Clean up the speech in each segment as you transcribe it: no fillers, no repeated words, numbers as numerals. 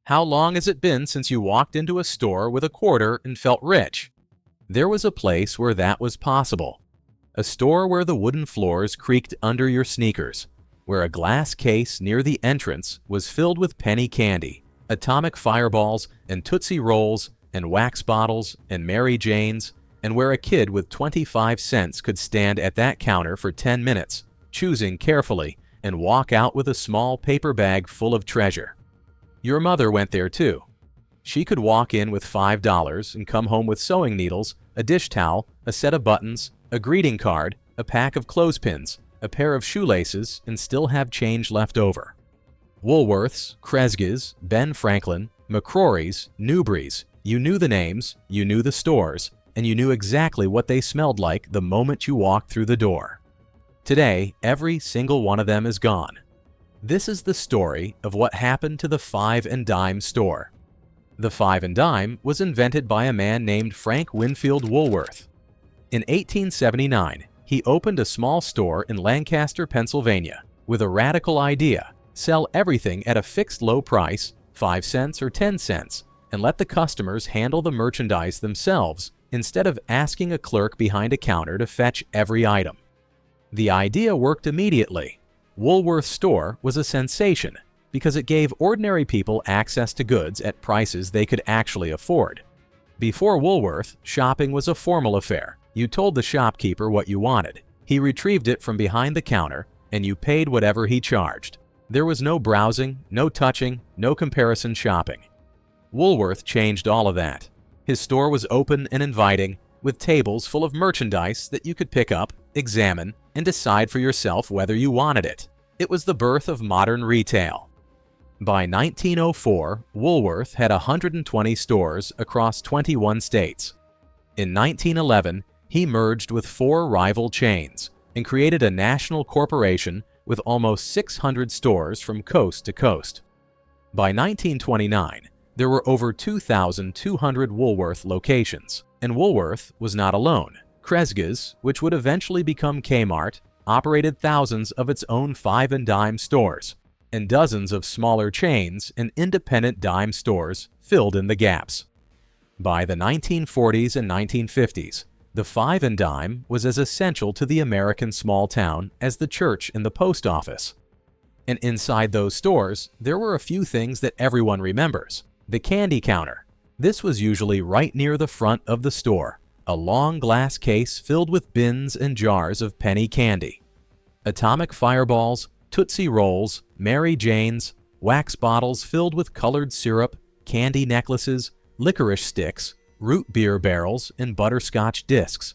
How long has it been since you walked into a store with a quarter and felt rich? There was a place where that was possible. A store where the wooden floors creaked under your sneakers, where a glass case near the entrance was filled with penny candy, atomic fireballs and Tootsie Rolls and wax bottles and Mary Janes, and where a kid with 25 cents could stand at that counter for 10 minutes, choosing carefully, and walk out with a small paper bag full of treasure. Your mother went there too. She could walk in with $5 and come home with sewing needles, a dish towel, a set of buttons, a greeting card, a pack of clothespins, a pair of shoelaces, and still have change left over. Woolworths, Kresge's, Ben Franklin, McCrory's, Newbury's, you knew the names, you knew the stores, and you knew exactly what they smelled like the moment you walked through the door. Today, every single one of them is gone. This is the story of what happened to the Five and Dime store. The Five and Dime was invented by a man named Frank Winfield Woolworth. In 1879, he opened a small store in Lancaster, Pennsylvania, with a radical idea: sell everything at a fixed low price, 5 cents or 10 cents, and let the customers handle the merchandise themselves instead of asking a clerk behind a counter to fetch every item. The idea worked immediately. Woolworth's store was a sensation because it gave ordinary people access to goods at prices they could actually afford. Before Woolworth, shopping was a formal affair. You told the shopkeeper what you wanted. He retrieved it from behind the counter, and you paid whatever he charged. There was no browsing, no touching, no comparison shopping. Woolworth changed all of that. His store was open and inviting, with tables full of merchandise that you could pick up, examine, and decide for yourself whether you wanted it. It was the birth of modern retail. By 1904, Woolworth had 120 stores across 21 states. In 1911, he merged with 4 rival chains and created a national corporation with almost 600 stores from coast to coast. By 1929, there were over 2,200 Woolworth locations, and Woolworth was not alone. Kresge's, which would eventually become Kmart, operated thousands of its own Five and Dime stores, and dozens of smaller chains and independent dime stores filled in the gaps. By the 1940s and 1950s, the Five and Dime was as essential to the American small town as the church and the post office. And inside those stores, there were a few things that everyone remembers. The candy counter. This was usually right near the front of the store, a long glass case filled with bins and jars of penny candy. Atomic fireballs, Tootsie Rolls, Mary Janes, wax bottles filled with colored syrup, candy necklaces, licorice sticks, root beer barrels, and butterscotch discs.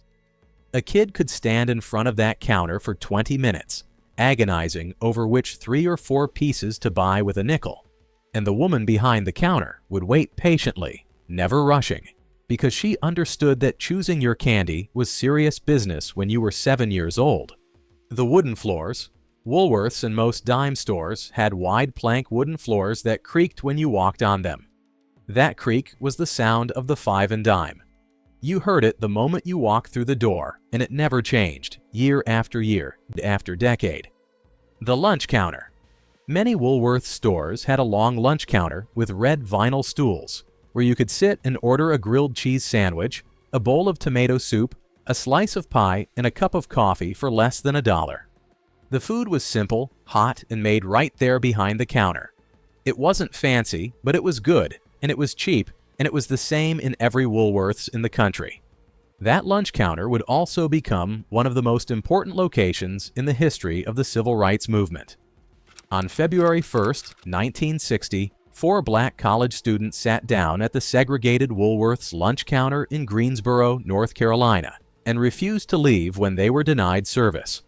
A kid could stand in front of that counter for 20 minutes, agonizing over which 3 or 4 pieces to buy with a nickel. And the woman behind the counter would wait patiently, never rushing, because she understood that choosing your candy was serious business when you were 7 years old. The wooden floors. Woolworths and most dime stores had wide plank wooden floors that creaked when you walked on them. That creak was the sound of the Five and Dime. You heard it the moment you walked through the door, and it never changed, year after year, after decade. The lunch counter. Many Woolworth stores had a long lunch counter with red vinyl stools, where you could sit and order a grilled cheese sandwich, a bowl of tomato soup, a slice of pie, and a cup of coffee for less than $1. The food was simple, hot, and made right there behind the counter. It wasn't fancy, but it was good, and it was cheap, and it was the same in every Woolworths in the country. That lunch counter would also become one of the most important locations in the history of the civil rights movement. On February 1, 1960, 4 black college students sat down at the segregated Woolworth's lunch counter in Greensboro, North Carolina, and refused to leave when they were denied service.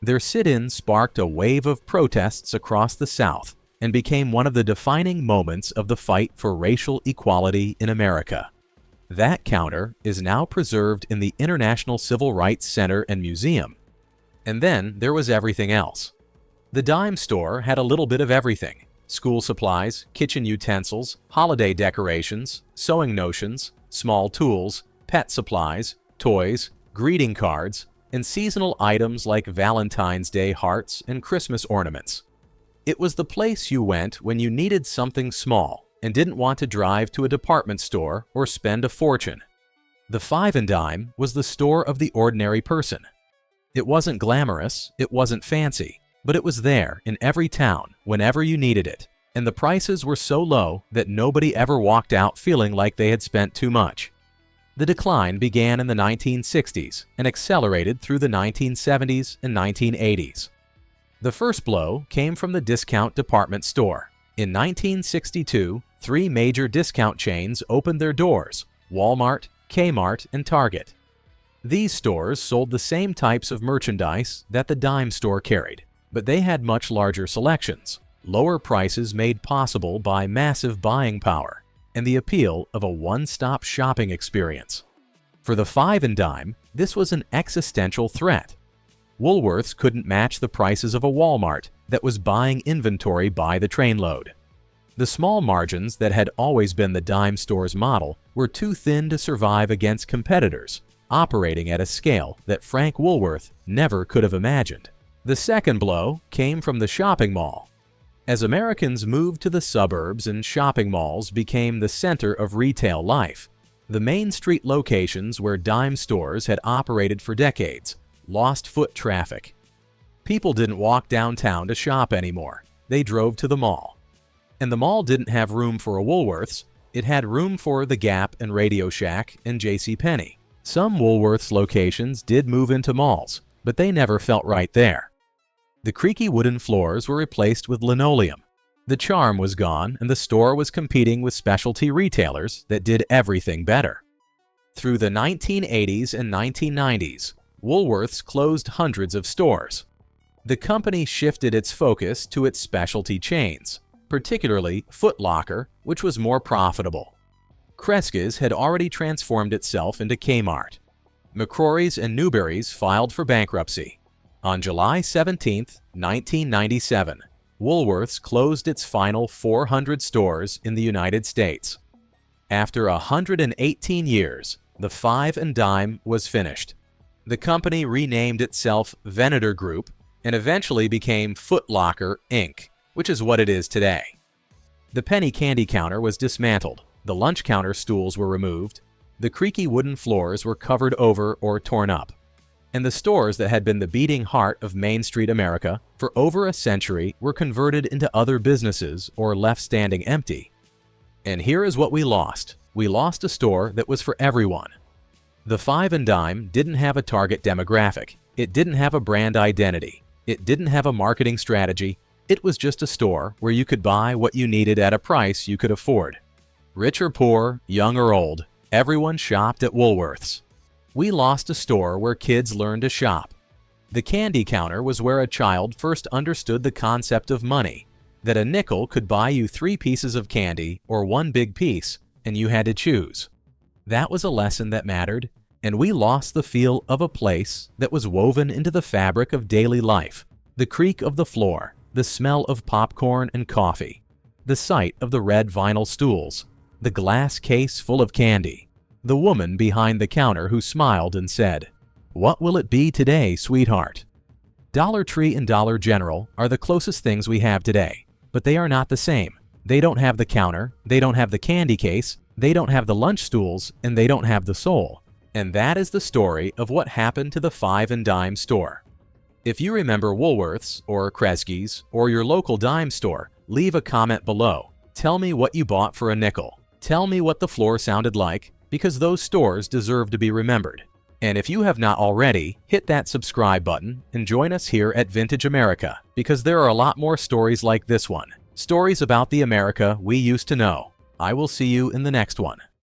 Their sit-in sparked a wave of protests across the South and became one of the defining moments of the fight for racial equality in America. That counter is now preserved in the International Civil Rights Center and Museum. And then there was everything else. The dime store had a little bit of everything: school supplies, kitchen utensils, holiday decorations, sewing notions, small tools, pet supplies, toys, greeting cards, and seasonal items like Valentine's Day hearts and Christmas ornaments. It was the place you went when you needed something small and didn't want to drive to a department store or spend a fortune. The Five and Dime was the store of the ordinary person. It wasn't glamorous, it wasn't fancy, but it was there in every town whenever you needed it, and the prices were so low that nobody ever walked out feeling like they had spent too much. The decline began in the 1960s and accelerated through the 1970s and 1980s. The first blow came from the discount department store. In 1962, 3 major discount chains opened their doors: Walmart, Kmart, and Target. These stores sold the same types of merchandise that the dime store carried, but they had much larger selections, lower prices made possible by massive buying power, and the appeal of a one-stop shopping experience. For the Five and Dime, this was an existential threat. Woolworths couldn't match the prices of a Walmart that was buying inventory by the trainload. The small margins that had always been the dime store's model were too thin to survive against competitors operating at a scale that Frank Woolworth never could have imagined. The second blow came from the shopping mall. As Americans moved to the suburbs and shopping malls became the center of retail life, the Main Street locations where dime stores had operated for decades lost foot traffic. People didn't walk downtown to shop anymore. They drove to the mall. And the mall didn't have room for a Woolworths. It had room for the Gap and Radio Shack and JCPenney. Some Woolworths locations did move into malls, but they never felt right there. The creaky wooden floors were replaced with linoleum. The charm was gone, and the store was competing with specialty retailers that did everything better. Through the 1980s and 1990s, Woolworths closed hundreds of stores. The company shifted its focus to its specialty chains, particularly Foot Locker, which was more profitable. Kresge's had already transformed itself into Kmart. McCrory's and Newberry's filed for bankruptcy. On July 17, 1997, Woolworths closed its final 400 stores in the United States. After 118 years, the Five and Dime was finished. The company renamed itself Venator Group and eventually became Foot Locker, Inc., which is what it is today. The penny candy counter was dismantled, the lunch counter stools were removed, the creaky wooden floors were covered over or torn up, and the stores that had been the beating heart of Main Street America for over a century were converted into other businesses or left standing empty. And here is what we lost. We lost a store that was for everyone. The Five and Dime didn't have a target demographic. It didn't have a brand identity. It didn't have a marketing strategy. It was just a store where you could buy what you needed at a price you could afford. Rich or poor, young or old, everyone shopped at Woolworths. We lost a store where kids learned to shop. The candy counter was where a child first understood the concept of money, that a nickel could buy you 3 pieces of candy or 1 big piece, and you had to choose. That was a lesson that mattered, and we lost the feel of a place that was woven into the fabric of daily life, the creak of the floor, the smell of popcorn and coffee, the sight of the red vinyl stools, the glass case full of candy, the woman behind the counter who smiled and said, "What will it be today, sweetheart?" Dollar Tree and Dollar General are the closest things we have today, but they are not the same. They don't have the counter, they don't have the candy case, they don't have the lunch stools, and they don't have the soul. And that is the story of what happened to the Five and Dime store. If you remember Woolworths or Kresge's or your local dime store, leave a comment below. Tell me what you bought for a nickel. Tell me what the floor sounded like, because those stores deserve to be remembered. And if you have not already, hit that subscribe button and join us here at Vintage America, because there are a lot more stories like this one. Stories about the America we used to know. I will see you in the next one.